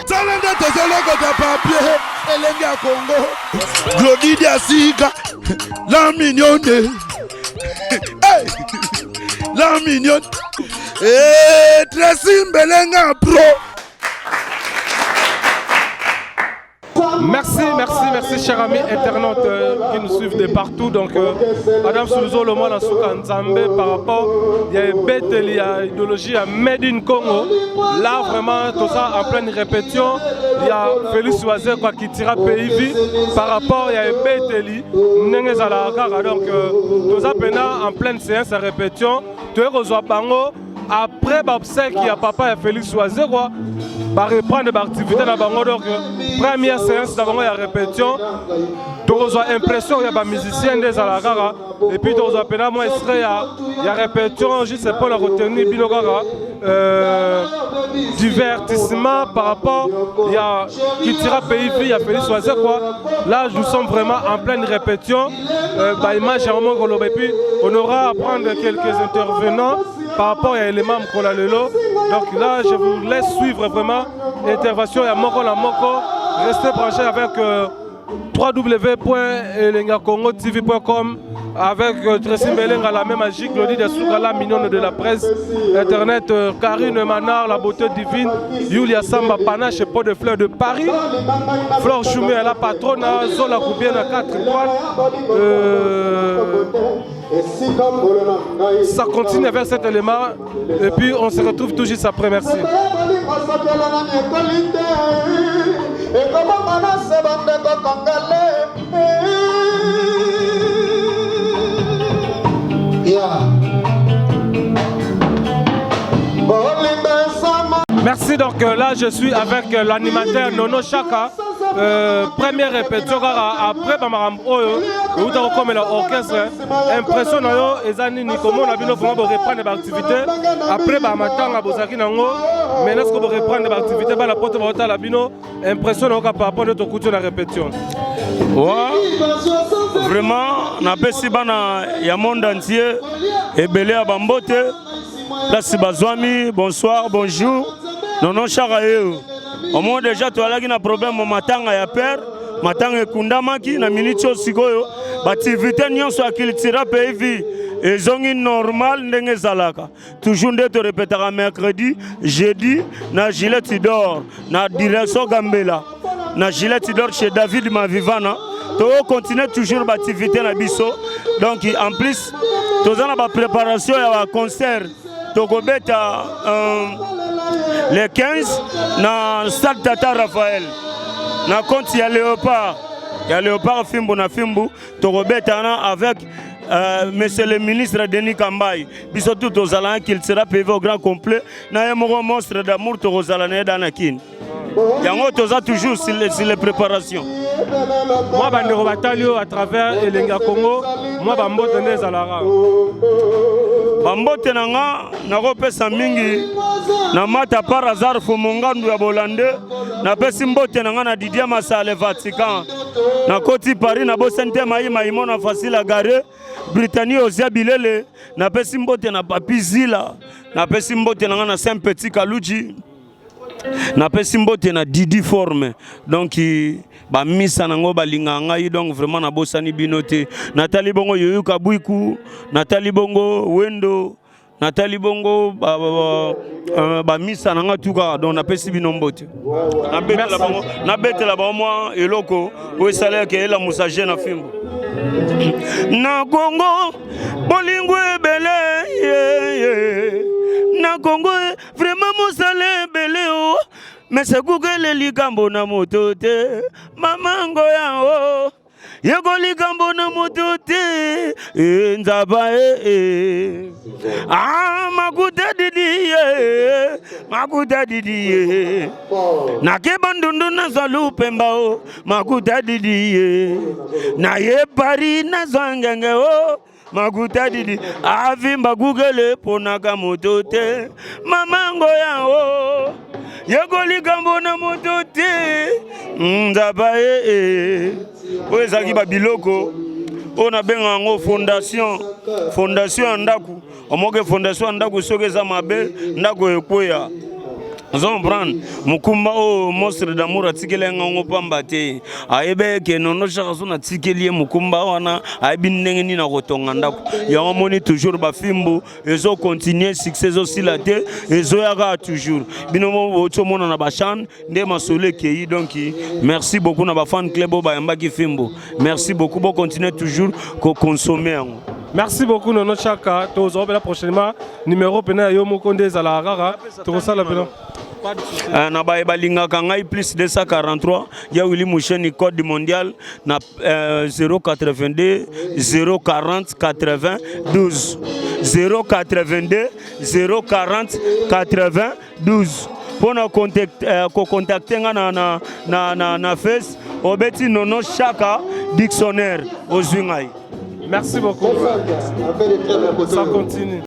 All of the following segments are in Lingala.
Salanda tozoloko de papier, Elenga Congo, Glodidia Sika, la mignonne, hey, la mignonne, et Tracy Belenga Pro. Merci chers amis internautes qui nous suivent de partout. Donc Madame Soulouzo le monde en Soukanzambe par rapport il y a idéologie à Made in Congo. Là vraiment tout ça en pleine répétition. Il y a Félix Oisé quoi qui tira pays par rapport il y a Beteli Nengezalakara. Donc tout ça en pleine séance à répétition. Tu es reçoit bango après l'obsèque il y a papa et Félix Oisé quoi. Va reprendre l'activité dans Bango. Donc, première séance d'avant la répétition. Tu as l'impression qu'il y a des musiciens des Alagara. Et puis, tu as l'impression qu'il y a la répétition, juste pour la retenir, divertissement par rapport il y a qui tira pays, il y a Félix Oisé quoi. Là, nous sommes vraiment en pleine répétition. Image et puis, on aura à prendre quelques intervenants par rapport à l'élément qu'on a le lot. Donc là, je vous laisse suivre vraiment l'intervention à Moko la Moko. Restez branchés avec www.elengakongotv.com avec Tracy Belenga, la même magique, Claudie Dessouka, la mignonne de la presse, Internet, Karine Manard, la beauté divine, Yulia Samba Panache, pot de fleurs de Paris, Flore Choumé, la patronne, Zola Koubienne à 4 étoiles. Ça continue vers cet élément et puis on se retrouve tout juste après. Merci. Merci, donc là je suis avec l'animateur Nono Chaka. Première répétition après vous avez comme l'orchestre impressionnant et années comment on a bien reprendre l'activité après matin à Bozaki nango mais est-ce que vous reprendre l'activité la porte va la bino impressionnant par rapport à notre couture de la répétition. Vraiment na pesi bana ya monde entier et belé à Bambote place Bazwami bonsoir bonjour Nono Chaka au moins déjà tu as là un problème au matin à père matin et kundamaki na minute sikoyo activité nyonso akilitira pays et zongi normal ndenge zalaka toujours ndete répétera mercredi jeudi na Gillette d'or na direction Gambela na Gillette d'or chez David Mavivana to continuer toujours l'activité na biso donc en plus tous na ba préparation ya concert to kobeta les 15 dans Stade Tata Raphaël. Na compte il y a Léopard. Il y a Léopard Fimbo na Fimbo. Torobetana avec monsieur le ministre Denis Kambaye. Biso tout aux Alans qu'il sera payé au grand complet. Na yamoro monstre d'amour Torozalane Danakin. Yango toza toujours sur les préparations. Moi bandero batalio à travers Elenga Congo. Moi bambote nez alara. Bambote nanga na kopesa mingi na mata par hasard fo mongandu ya Bolande na pesi mbote nanga na Didier Masale Vatican na koti Paris na bosente maimo na facile à garer Britannie Ozia Bilele na pesi mbote na Papi Zila na pesi mbote nanga na Saint Petit Kaluji na pesi mbote na Didi Forme donc ba misa nango balinga ngai donc vraiment na bosani binote Nathalie Bongo Yoyo Kabwiku Nathalie Bongo Wendo Nathalie Bongo ba misa nanga tuka donc na pesi binombote na betela ba moi eloko o salaire ke la musaje na fimbo na Congo bolingo ebele na Congo vraiment musale belé o mais c'est Google likambo na motote mamango yao yego likambo na motote nzaba makuta didi na kebandundu na zalu pemba o makuta didi na ye Paris na zangenge o makuta didi avimba Google ponaka motote mamango yao yego likambo na motote nzaba ezaki babiloko on a benga ngo fondation ndaku omoke fondation ndaku soke za mabe ndako ekoya Nous prendre Mukumba au monstre d'amour à Tikelenga Pamba te. Aebe ke nono charazo na Tikelie Mukumba wana aibinenge ni na rotonganda. Ya moni toujours ba fimbo ezo continuer succès aussi la te ezo yaka toujours. Binomo oto mona na ba chan nde masole kei donc merci beaucoup na ba fan club ba yambaki fimbo. Merci beaucoup pour continuer toujours ko consommer. Merci beaucoup Nono Chaka. Tu auras prochainement numéro pena yo mokonde za la rara. Tu reçois la pena. Na balinga kangai plus 243 ya Willy Moucheni code mondial na 082 040 80 12 082 040 80 12 pour nous contacter na face obeti Nono Chaka dictionnaire aux Zungai. Merci beaucoup. Ça continue.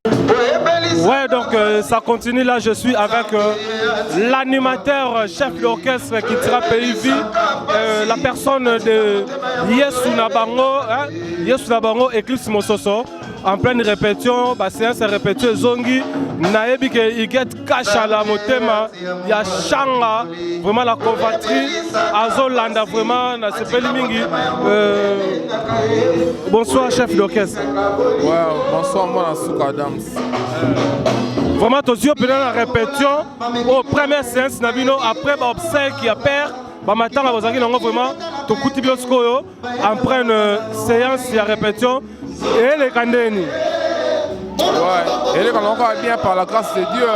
Ouais, donc ça continue. Là, je suis avec l'animateur chef d'orchestre qui tira Pays Vie, la personne de Yesu Nabango, hein? Yesu Nabango Eclipse Mososo. En pleine répétition, séance répétition Zongi, Naebi que Iget Kacha la Motema, il y a Changa, vraiment la convatrie, Azolanda, vraiment, na Sepelimingi. Bonsoir, chef d'orchestre. Ouais, bonsoir, moi, Souka Adams. Vraiment, tous les pendant la répétition, au première séance, après, obsèque, il y a père. Matin, vraiment, tout le monde après une séance, il y a répétition. Et les Kandeni. Ouais, et les Kandeni bien par la grâce de Dieu.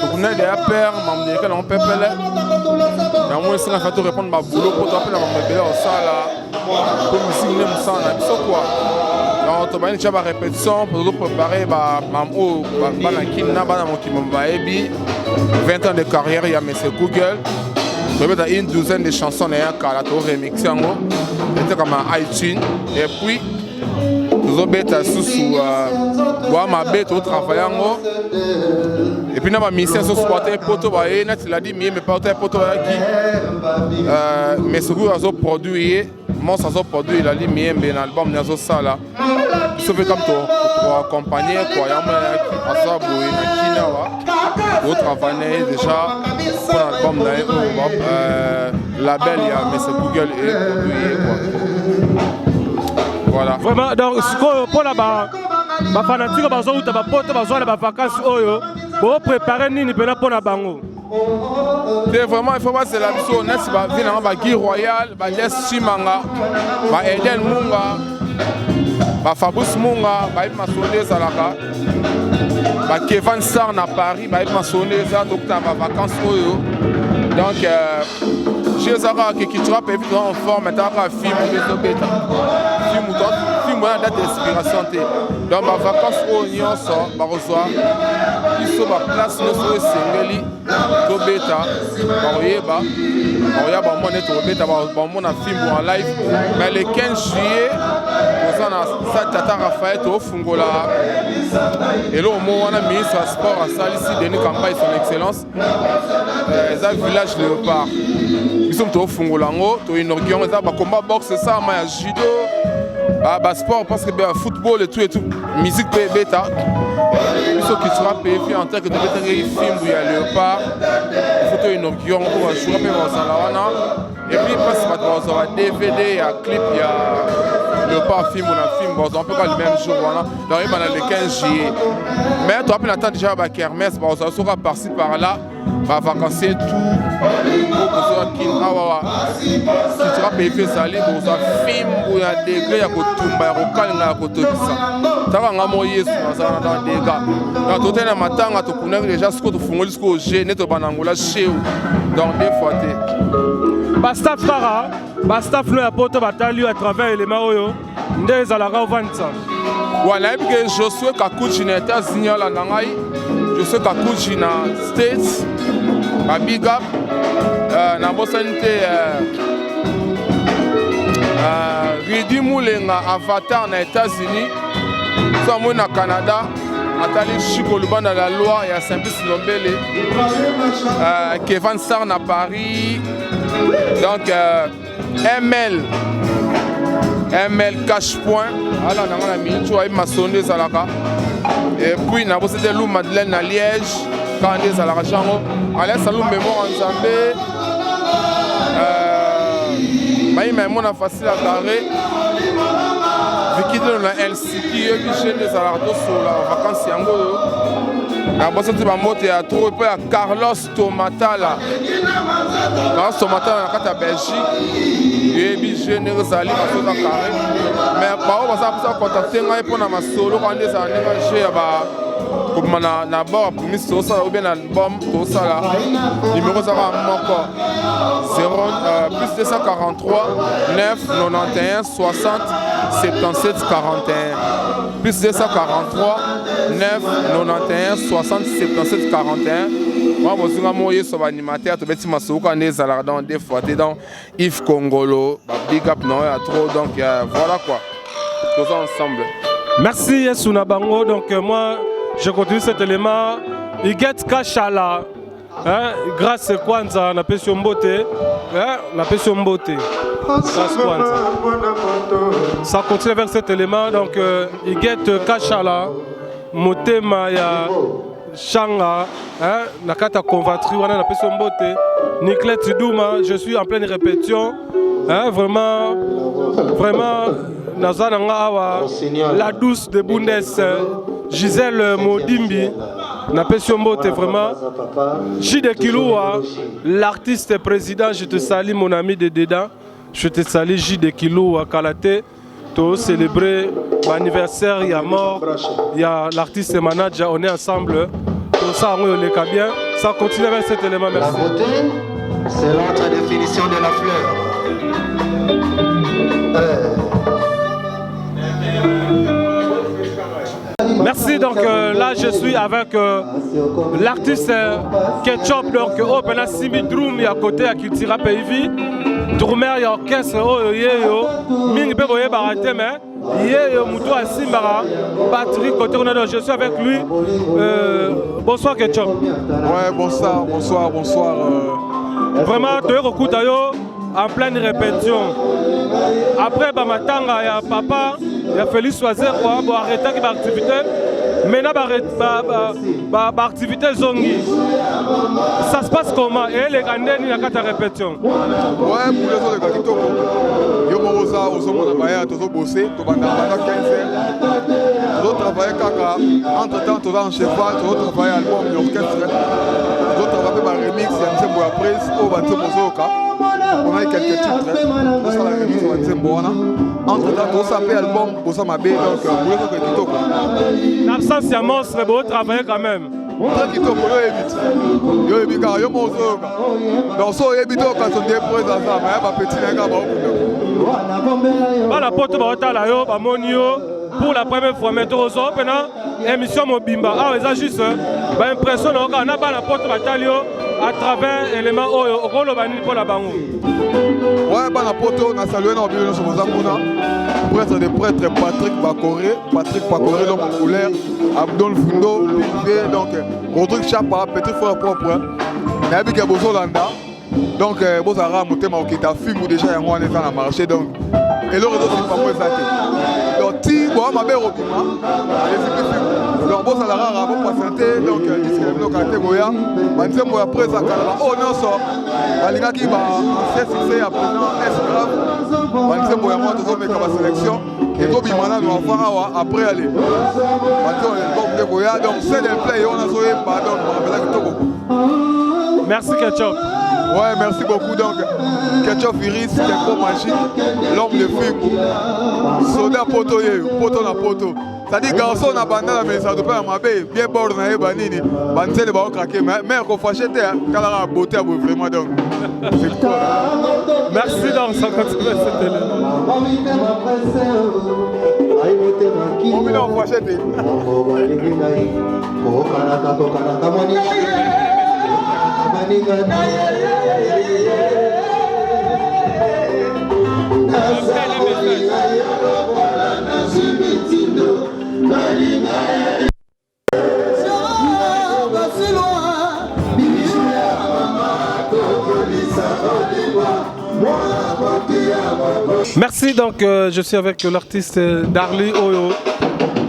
Donc on est des pères, maman de on peut peler. Et moi, si on fait répondre à boulot pour t'appeler maman de au sala, pour me signer mon sang, là, c'est quoi? Donc on va une répétition pour nous préparer maman banakina banamo qui m'a ébi 20 ans de carrière, il y a monsieur Google. Je vais une douzaine de chansons et un calato remixé en haut. C'était comme un iTunes et puis nous avons bête sous ma bête au travail en haut. Et puis nous avons mis ça sur le poteau. Il a dit mais pas au poteau mais ce que nous avons produit, moi ça a produit, il a dit mais un album nous avons ça là. Ça fait comme toi pour accompagner quoi. Il y a un ça pour travailler déjà pour l'album label il y a mais Google et produit quoi. Voilà. Vraiment, donc, pour la fanatique, vacances, pour préparer Nini pour la bango. C'est vraiment, il faut voir c'est la mission honnête, c'est la Guy Royal, Yes Chimanga, Eden Munga, Fabrice Munga, Masonné Zalaka, Kevin Star na Paris, Masonné Zalaka, donc t'as vacances. Donc, j'ai Zara qui trappe évidemment en forme, mais t'as un film, film a date d'inspiration. Donc, ma vacances au Nyon sort, Barozoa, ils sont à place, nous sommes singeli, Tobeta, Baroyeba, Baroyaba, mon est Tobeta, mon a film en live. Mais le 15 juillet, nous avons Tata Raphaël au Fungola. Et là, au moment où on a mis sur le sport à Salissi, Denis Kampa et son excellence, c'est un village léopard. Ils sont au Fungolango, au Inorgion, ils ont un combat boxe, ça, il y a judo. Sport parce que football et tout, musique bêta. Ils sont qui sera payé en tant que de film où il y a léopard, photo inaugurant pour jouer et puis parce que dans un DVD, il y a clip, il y a léopard film ou un film, on peut pas le même jour, donc il y a le 15 juillet. Mais tu as pu attendre déjà à Kermesse, on sera par-ci par-là. Vacancer tout qui sera payé salir pour un film où il y a des degrés à côté à côté de ça. Ça va envoyer dans des gars. Quand tu es matin, tu connais déjà ce que tu fais jusqu'au G, tu vas dans chez vous. Donc des fois tu Basta Fara, Basta Fleu à Porto Batalio à travers les Maroyo, des Alara au Vansa. Voilà, je suis Kakuchi na États-Unis à Nangai. Je suis Kakuchi na States. Big up, na bosanité Ridi Moulenga Avatar na États-Unis, Samu na Canada, Atali Chikoluba na la Loire et à Saint-Brice Lombele, Kevin Star na Paris, donc ML Cash Point, ala na la mincho ay masonde zalaka, et puis na bosanité Lou Madeleine na Liège. quand des à la chango allez salut mémoire ensemble mais mon facile à carrer Vicky de la LCT et des à la sur la vacances yango la bosse de ma moto à trop peu à Carlos Tomata là Carlos Tomata na kata Belgique et bi généreux ali ma chose à carré mais ba on va ça contacter ngai pour na masolo quand des années j'ai ba comme na bord pour mi so ça ou bien na bombe tout ça là numéro ça va encore 0 plus 243 9 91 60 77 41 plus 243 9 91 60 77 41 moi je suis moyen sur l'animateur tu bêtis ma souka on est à dans des fois dans Yves Congolo big up non à trop donc voilà quoi tous ensemble. Merci Yesuna Bango. Donc moi je continue cet élément. Iget Kashala, grâce à Kwanza, on appelle sur Mbote, on appelle sur Mbote. Grâce Kwanza. Ça continue avec cet élément. Donc Iget Kashala, Motema ya Shanga, Nakata Convatri, on appelle sur Mbote. Niklet Douma, je suis en pleine répétition. Vraiment, Nazananga Awa, la douce de Bundes, Gisèle Modimbi, Napesombote vraiment. Jide Kiloua, l'artiste président, je te salue mon ami de dedans. Je te salue Jide Kiloua Kalate. Tu célébrer l'anniversaire, il y a mort, il y a l'artiste et manager, on est ensemble. Tout ça, on est bien. Ça continue avec cet élément, merci. La beauté, c'est l'autre définition de la fleur. Merci, donc là je suis avec l'artiste Ketchup, donc Open Simi Drum, à côté à Kiltira Pays. Drummer, il y a orchestre, Ming Beboye Barate, mais Moutou Asimbara, Patrick Côté, je suis avec lui. Bonsoir Ketchup. Ouais, bonsoir. Vraiment, tu es en pleine répétition. Après, Bamatanga, il y a papa, il y a Félix Soiser, il va arrêter l'activité. Maintenant, l'activité zongi. Ça se passe comment? Et les grands, il y a 4 répétitions. Ouais, pour les autres, les gars, yo moza ozomona baya tozo bosser to banda 15 heures to travailler kaka entre temps to dans cheval to travailler album l'orchestre to travailler ma remix ya Nzembo ya Prince au Banzo Mozoka on a quelques titres to ça la remix ya Nzembo wana entre temps to ça fait album pour ça ma bé donc pour les autres kitoko l'absence ya monstre beau travailler quand même. Très kitoko yo évite car yo mozoka donc so évite quand on dépose ça mais ba petit nanga ba la porte pour la première fois, mais tu reçois émission Mobimba. Ah, c'est juste l'impression qu'on a la porte à travers l'élément pour la bango. Ouais, la porte, on a salué dans le prêtre des prêtres Patrick Bakoré, l'homme en couleur, Abdul Fundo, Pivé, donc Rodrigue Chapa, petit frère propre, Nabi Bozolanda. Donc, Bozara, Moutema, qui est un film déjà, il y a un marché. Donc, et le réseau, c'est pas moi, ça. Donc, si vous avez un bébé, donc, vous avez un patienté, donc, discrimination, catégorie, vous après ça, oh non, ça, les gars qui va en CSC à présent, esclave, vous avez moi, tous les cas de sélection, et vous avez nous enfants après aller. Donc, c'est le play, on a sauvé, pardon, merci, Ketchup. Ouais, merci beaucoup. Donc, Ketchup Iris, Tempo Magique, l'homme de film, Soda Poto, Poto na Poto. Ça dit garçon na bandana mais ça doit pas m'aber bien bord na ebanini. Banzele ba craquer mais qu'on fâché te kala beauté vraiment donc. C'est quoi? Merci donc ça continue cet élément. On vient en fâché te. Merci, donc je suis avec l'artiste Darly Oyo.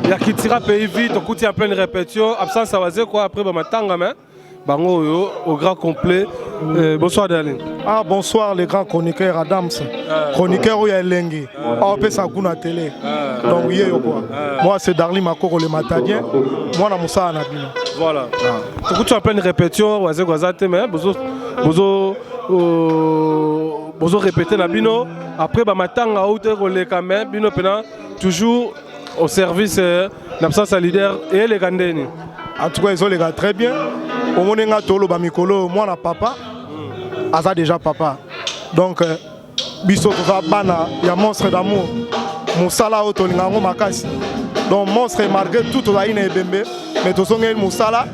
Il y a qui tira pays vite, on coûte en pleine répétition. Absence, ça va dire quoi après Bamatanga, mais bango au grand complet. Bonsoir Darling. Ah bonsoir les grands chroniqueurs Adams. Chroniqueur où il y a Lengi. On peut ça à télé. Donc oui quoi. Moi c'est Darling Makoko le matadien. Moi na Moussa Anabino. Voilà. Tu as plein de répétitions, mais bozo répéter na bino après ba matanga outé rolé quand même bino pena toujours au service l'absence leader et les gandeni. En tout cas ils ont les gars très bien. Au monenga tolo ba mikolo moi na papa. Aza déjà papa. Donc biso va bana ya monstre d'amour. Moussala auto lingango makasi. Donc monstre malgré tout la ine bembe mais to songa Moussala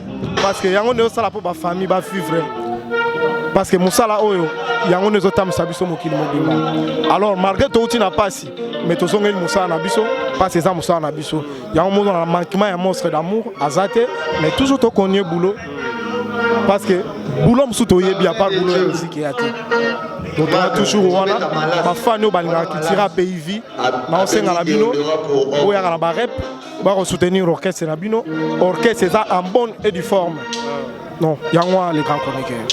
parce que yango ne sala pour ba famille ba vivre. Parce que Moussala oyo yango ne zotam sabiso mokili mobima. Alors malgré tout tu n'as pas si mais to songa Moussala na biso parce que ça Moussala na biso. Yango mo na manquement ya monstre d'amour azate mais toujours to connait boulot. Parce que boulot msuto yebi a pas boulot de musique et donc on a toujours wana ma fan balinga qui tira pays na osenga na bino oya na ba rep ba soutenir l'orchestre na bino orchestre ça en bonne et due forme. Non, yango les grands chroniqueurs.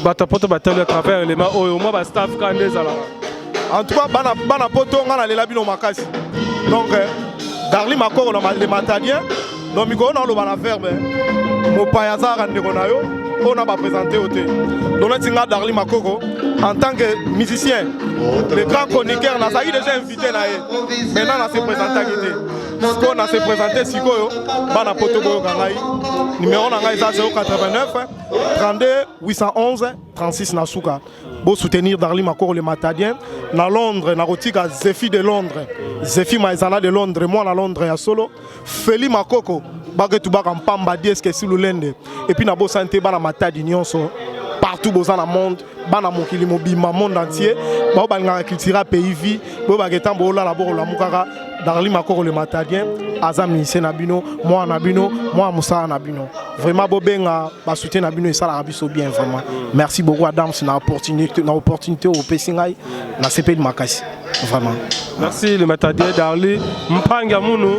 Bata poto batali à travers les ma oyo moi ba staff kande zala. En tout cas bana poto ngana lela bino makasi. Donc Darling Makoko na les matadiens donc miko na lo bana verbe mo payaza rande konayo on a pas présenté au thé. Donc là Darling Makoko en tant que musicien, le grand chroniqueur n'a déjà invité là. Maintenant on a se présenté à Guité. Ce qu'on a se présenté si quoi bana poto go gangai. Numéro na ngai 089 32 811 36 Nasuka. Pour soutenir Darling Makoko le matadien na Londres na rotika Zephy de Londres. Zephy Maizana de Londres, moi na Londres ya solo. Feli Makoko bague tu bag en pamba dies que si lulende et puis na bo santé bana matadi nyonso partout dans le monde bana mokili mobima monde entier ba balinga culture pays vie bo bageta bo la bord la mukaka Darling Makoko le matadien azam lycée na bino moi na bino moi Moussa na bino vraiment bo benga ba soutien na bino et ça la biso bien vraiment merci beaucoup Adam c'est une opportunité au Pessingai na CP de Makasi vraiment merci le matadien Darling mpanga munu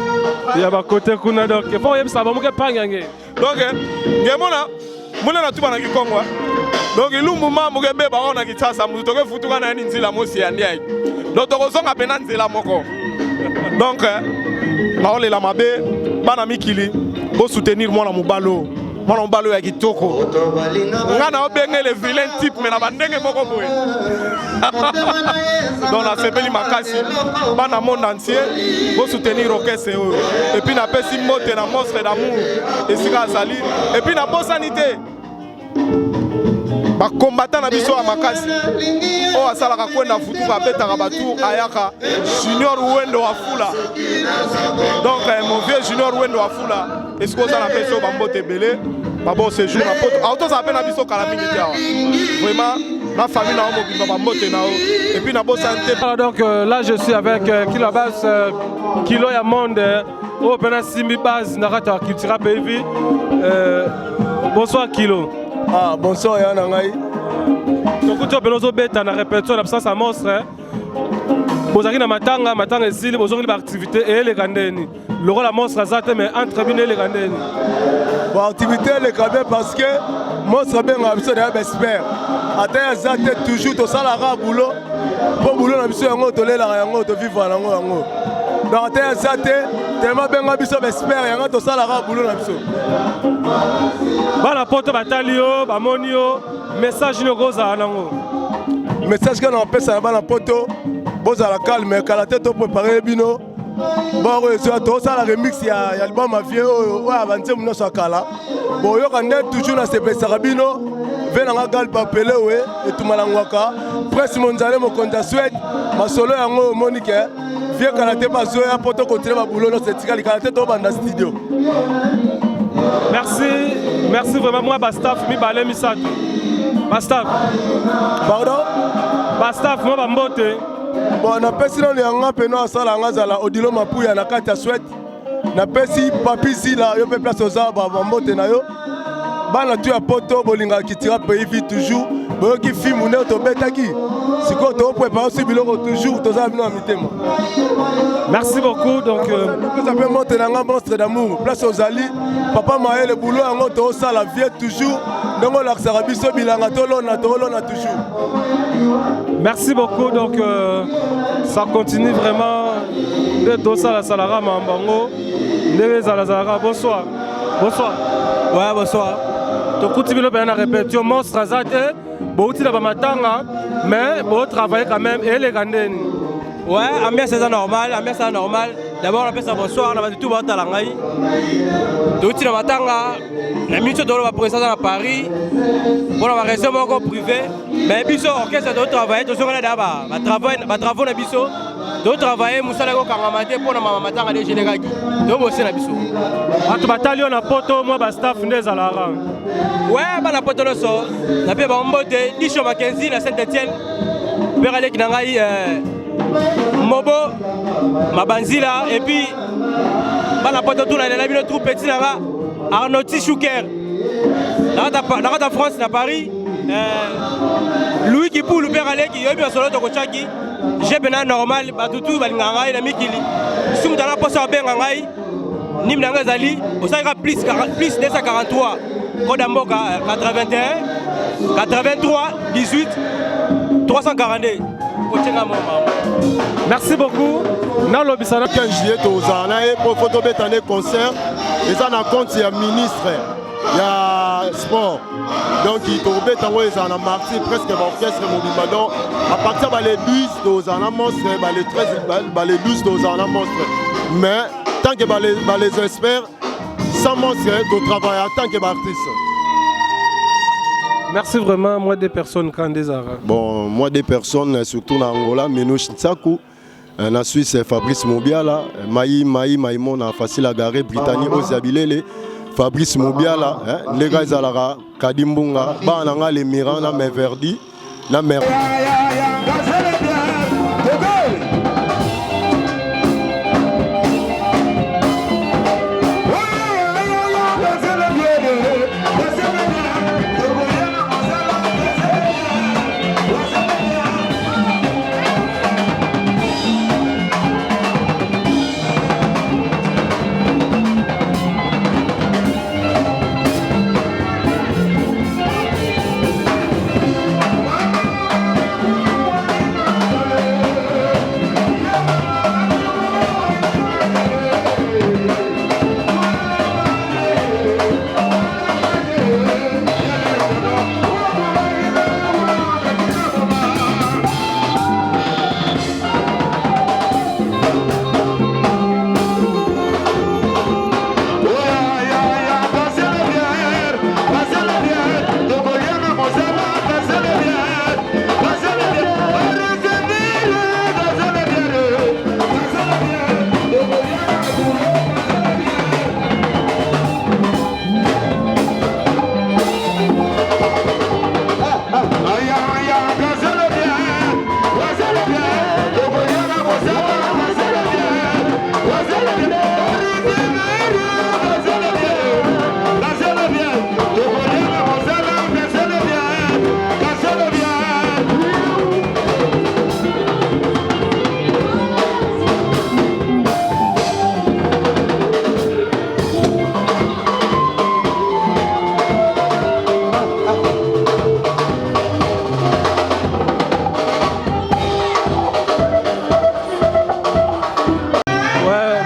ya ba côté kuna donc faut yeb ça ba muke panga nge donc ngemona muna na tuba na Kikongo donc ilumbu ma muke be ba ona kitasa mutu toke futuka na nzila mosi ya ndiai donc tokozonga pena nzela moko donc na ole la mabe bana mikili bo soutenir moi na mobalo ya kitoko ngana obenge le vilain type mais na bandenge moko boye donc na sepeli makasi bana monde entier bo soutenir orchestre et puis na pesi mote na monstre d'amour et sika sali et puis na bonne sanité ba combattant na biso ya makasi o asalaka kwenda futuka abetaka batour ayaka Junior Wendo wa Fula donc mon vieux Junior Wendo wa Fula est-ce que ça na peso bambote belé ba bon séjour na poto auto ça na biso kala mingi tawa vraiment la famille na mobimba bambote na et puis na bo santé. Donc là je suis avec Kilo Bass Kilo ya monde au pena simbi base na rata culture pays. Bonsoir Kilo. Ah bonsoir ya nangai. Donc tu belozo beta na répétition l'absence à monstre. Bozaki na matanga esili bozongi ba activité et les gandeni. Le rôle à monstre azate mais entre bine les gandeni. Bon activité les gandeni parce que monstre ben biso de expert. Ata azate toujours to sala ka boulot. Pour boulot na biso yango to lela yango to vivre yango. Donc ata azate tellement ben biso expert yango to sala ka boulot na biso. Bana poto batalio bamonio message no goza nango. Message que l'on appelle ça bana poto boza la calme kala tête to préparer bino. Bon réseau to ça la remix ya album mafia o avance muno sakala. Bon yo kande toujours na se pesa bino venanga gal papele we et tout malangwaka presse mondiale mo konta Suède ma solo yango Monique vieux kala te pas zo ya poto continuer ba boulot no setikali kala te to banda studio. Merci vraiment moi Bastaf mi balé mi sato. Bastaf. Pardon? Bastaf moi bambote. Bon na pesi na yanga peno asala ngazala odilo mapuya na kati ya Suède. Na pesi papi zila yo pe place oza bambote na yo. bana tu ya poto bolinga kitira pays vie toujours boyoki film ne tobetaki sikoyo topréparé aussi biloko toujours tozala bino ya mitema. Merci beaucoup. Donc ça peut monter dans un monstre d'amour place ozali papa maye le boulot yango tosala vie toujours ndongo lakisaka biso bilanga tolona toujours. Merci beaucoup. Donc ça continue vraiment de tosala salara mambango ndenge zalazalaka. Bonsoir. Bonsoir. Ouais, bonsoir. Tokuti bilo na répétition monstre azate bouti la bamatanga mais bon travailler quand même et les gandeni. Ouais, ambiance c'est normal, ambiance c'est normal. D'abord on appelle ça bonsoir, on va tout voir talangai. Touti la matanga, la mission de la présence à Paris. Pour la raison encore privée, mais biso orchestre doit travailler, tout ce qu'on a d'abord. Va travailler na biso. Doit travailler musala ko kangamate pour na mama matanga de généragi. Doit bosser na biso. Atu bataillon na poto moi ba staff ndeza la rang. Ouais, bah la poto so. Na pe ba mbote Disho Mackenzie na Saint-Étienne. Père Alec nangai Mobo Mabanzila et puis bah la poto tout la bino tout petit nanga Arnauti Chouker. Dans France na Paris Louis Kipou le Père Alec yobi solo to kochaki. J'ai bien normal batutu balingangai na mikili. Sum dans la poste benga ngai. Nim nanga zali osaka plus 243. Kodamboka 81 83 18 342. Merci beaucoup. Dans le 15 juillet pour photo bétané concert et ça na compte il y a ministre il y a sport donc il tombé tango ils en a marqué presque l'orchestre mobile donc à partir de les bus aux en monstre les 13 les 12 aux en monstre mais tant que les experts sans monstre de travail en tant que artiste. Merci vraiment, moi des personnes quand des arabes. Bon, moi des personnes surtout en Angola, Menouch Tsakou, en Suisse Fabrice Mobiala, Maïmon a facile à garer, Britannique Oziabilele, Fabrice Mobiala, les gars Zalara, Kadimbunga, Bananga les Miranda, Merverdi, la mer.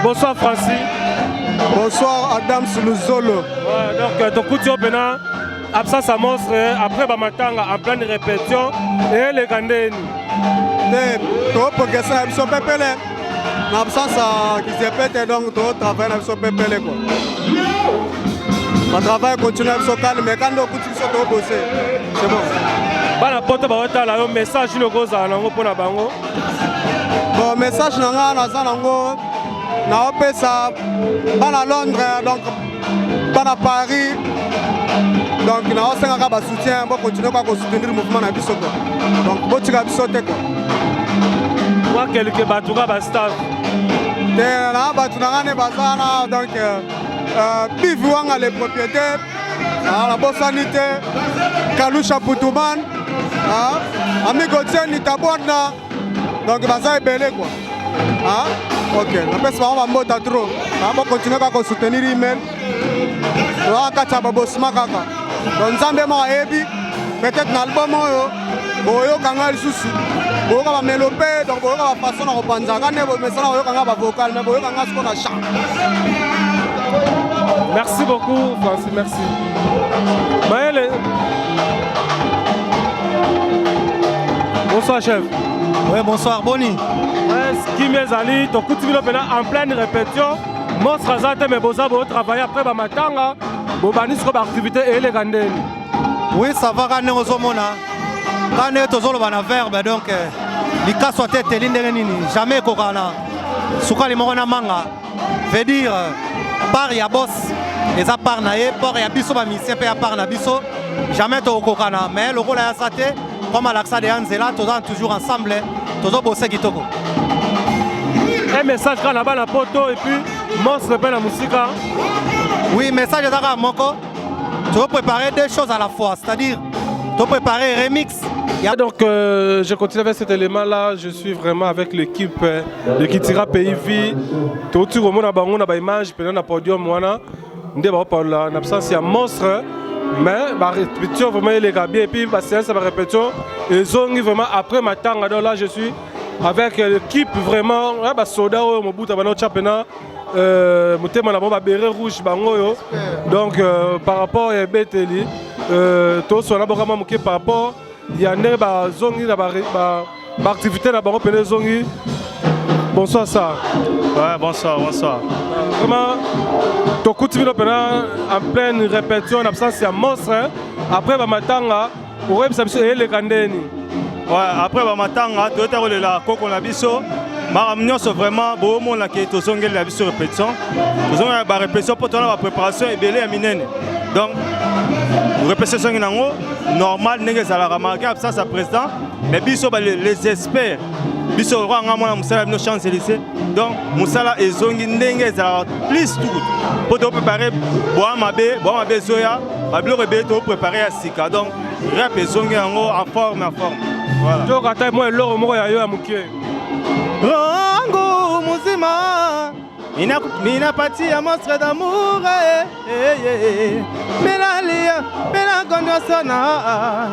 Bonsoir Francis. Bonsoir Adam Suluzolo. Ouais, donc ton coup de pied absence à monstre après Bamatanga en pleine répétition et les Gandeni. Pour que ça soit pépélé. L'absence qui se répète donc tout travail n'a pas pépélé quoi. Le travail continue à se calmer mais quand on continue à bosser, c'est bon. Bana poto ba wata la message no goza nango pona bango. Bon message nanga na zanango na opesa bana Londres donc bana Paris donc na osenga ba soutien bon continuer à soutenir le mouvement na biso quoi. Donc botika biso te quoi. Moi quelques batuka ba staff. Na batu nanga ne bazana donc bivuanga les propriétaires La Bossanité, Kaloucha Poutouman, Amigo Tien Nitabouana. Donc, ça est belé quoi. Ok, la personne va monter trop. On va continuer à soutenir l'email. On va faire Bosmaka. Donc, Zambé m'a ébi. Peut-être un album, Boyo Kangal Soussou. Boyo va mélopé, donc Boyo va passer dans le Panzaga. Mais ça, Boyo va vocal, mais Boyo va se faire chant. Merci beaucoup, Francis, merci. Maël. Bonsoir, chef. Oui, bonsoir, Boni. Qui mes amis, ton coup de fil en pleine répétition. Monstre Azate, mais Boza, vous travaillez après Bamatanga. Vous banissez comme activité et les Gandens. Oui, ça va gagner aux hommes. Quand on est aux hommes, on a verbe, donc les cas sont tête, jamais Kokana. Souka les morona manga. Veut dire, par ya boss, et ça par naé, par ya biso, ma mission, par ya par na biso, jamais to Kokana. Mais le rôle est saté, comme à l'accès de Anzela, tous toujours ensemble, tous bossé Kitoko. Un message quand là-bas la poto et puis monstre la musique. Oui, message à Moko. Tu veux préparer deux choses à la fois, c'est-à-dire tu veux préparer un remix. Donc je continue avec cet élément-là, je suis vraiment avec l'équipe de Kitira Pays Vie. Tout le monde a une image, pendant le podium, on a en absence il y a monstre, mais la répétition vraiment les gars bien et puis la séance de répétition, ils ont vraiment après ma temps, donc là je suis avec l'équipe vraiment, soda au bout de notre championnat. Donc par rapport à Beteli, tout ce qui par rapport il y a des activités zongi. Bonsoir ça. Ouais, bonsoir, bonsoir. Comment ton coup de fil en pleine répétition en absence il y a monstre après Bamatanga pour les Gandeni. Ouais, après Bamatanga, tu es là, Koko Nabiso. Maramnion c'est vraiment beau monde là qui est au zongue la biso répétition. Nous avons la répétition pour la préparation et belé à minene. Donc répétition nango normal n'est ça la remarquer ça ça président mais biso les experts biso roi ngamo musala no chance lycée. Donc musala et zongi ndenge ça plus tout pour te préparer bois mabe zoya bablo rebé to préparer à sika. Donc rap et zongi en forme. Voilà. Donc attends moi l'or mo ya yo amukie. Rango Mouzima, mina parti à monstre d'amour, Mélalia, Mélagonia Sana,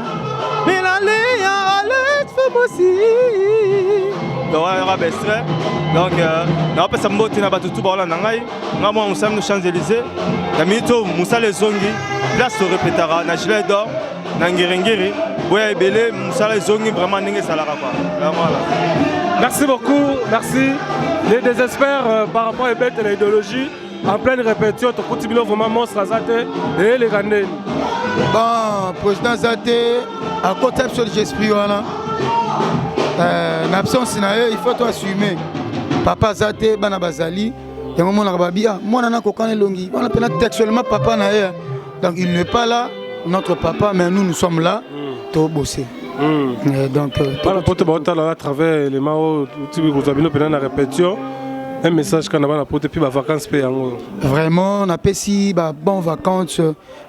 Mélalia, Alex Famoussi. Donc, on peut s'embêter à battre tout le monde. Nous sommes aux Champs-Élysées. Nous Moussa les Zongi, place au répétara, Najile d'or, Nangirengiri, Boya Ebele, Moussa les Zongi, vraiment Ningue Salara. Merci beaucoup, merci. Les désespères par rapport à l'idéologie, en pleine répétition, tu continues vraiment monstre à Zate et les Gandens. Bon, président Zate, à côté de l'esprit, l'absence, il faut assumer. Papa Zate, Banabazali, il y a un moment où moi, on appelle textuellement papa. Donc il n'est pas là, notre papa, mais nous sommes là, pour bosser. Donc, à travers les mains, vous avez une répétition, un message qu'on a apporté puis vacances payantes. Vraiment, on appelle si bonnes vacances,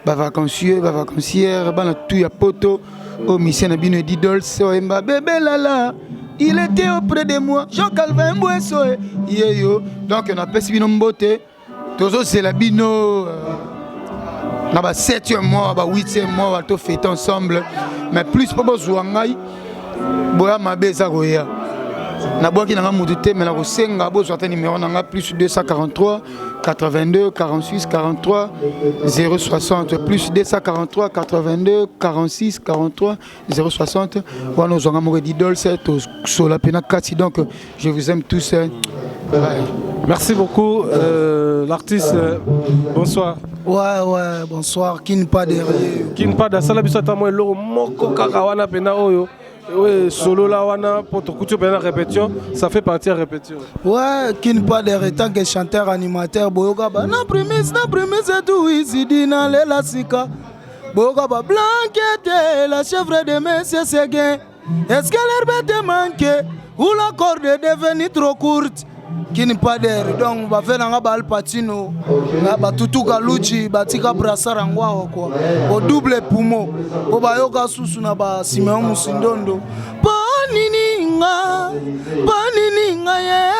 vacancieux, vacancières, tout y a poto, au mission de Bino Didols, bébé lala, il était auprès de moi, Jean-Calvin Mbouesso, donc on appelle si Bino Mbote, toujours c'est la Bino. Dans le 7e mois, le 8e mois, on fait ensemble. Mais plus pour besoin, boya mabeza goya. Na boki na muduté mais na kosenga bo sorte numéro na plus 243 82 46 43 060 plus 243 82 46 43 060. Voilà nos gens mo didol c'est sur la pena 4 donc je vous aime tous. Merci beaucoup l'artiste. Bonsoir. Ouais, bonsoir. Qui n'est pas derrière. Qui n'est pas derrière. Ça, c'est moi le moko kakawana pena oyo. Oui, solo la wana pour te couper la répétition, ça fait partie de la répétition. Ouais, qui n'est pas derrière tant que chanteur animateur boyoga ba na premise tout ici dina la sika. Boyoga ba blanquette la chèvre de Monsieur Séguin. Est-ce que l'herbe te manque ou la corde est devenue trop courte? Kini pader donc bafenanga ba Al Pacino batutuka luchi batika brasara ngwao kwa au double poumon po bayoka susu na ba Simeon Musindondo panininga ye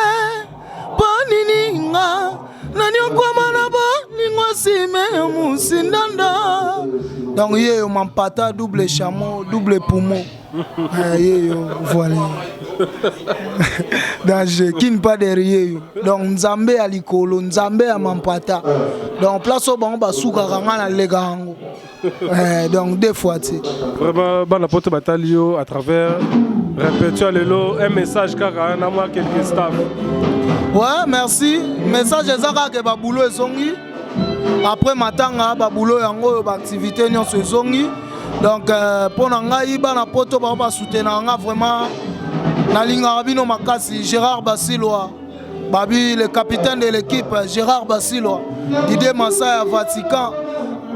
panininga nani okwamana ba ningwa Simeon Musindanda donc yeyo mampata double chameau double poumon yeyo voilà danger qui ne pas derrière donc Nzambe à likolo Nzambe à mampata donc place au banc basuka kanga na legango donc deux fois c'est vraiment bana poto batalio à travers répétio lelo un message kaka na moi quelques staff ouais merci message ezaka ke babulo ezongi après matanga babulo yango ba activité nyonso ezongi donc pour ngai bana poto ba soutenir nga vraiment Nalinga Rabino Makasi, Gérard Bassilois, Babi, le capitaine de l'équipe, Gérard Bassilois, Didier Massaya, Vatican,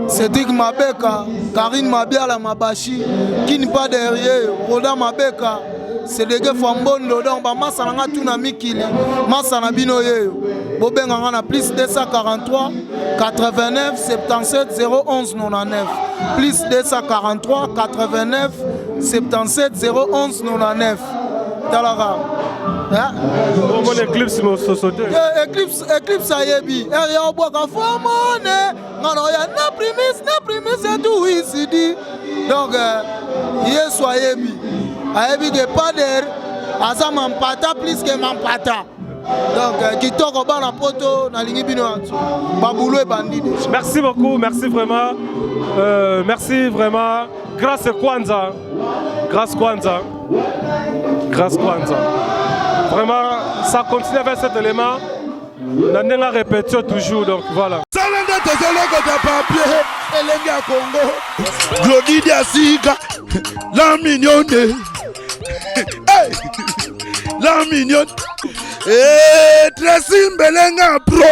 Cédric Mabeka, Karine Mabiala Mabashi, qui n'est pas derrière, Roda Mabeka, Cédric Fambondo, donc Massa Nanga Tuna Mikili, Massa Nabino Yeyo, Bobenga Ngana, plus 243, 89, 77, 011, 99, plus 243, 89, 77, 011, 99. Talaga. Bon éclipse mo société. Éclipse ayebi. Eria boka famone. Ngano ya na primis tout ici dit. Donc yeso ayebi. Ayebi de pader asa mampata plus que mampata. Donc kitoko bana poto na lingi bino antu. Babulo e bandide. Merci beaucoup, merci vraiment. Merci vraiment. Grâce Kwanza. Grâce Kwanza. Grâce Kwanza. Vraiment, ça continue avec cet élément. On a répété toujours, donc voilà. Salanda Tezolego de papier, Elenga Congo, Glodidia Sika, la mignonne. Hey, la mignonne. Tracy Belenga Pro.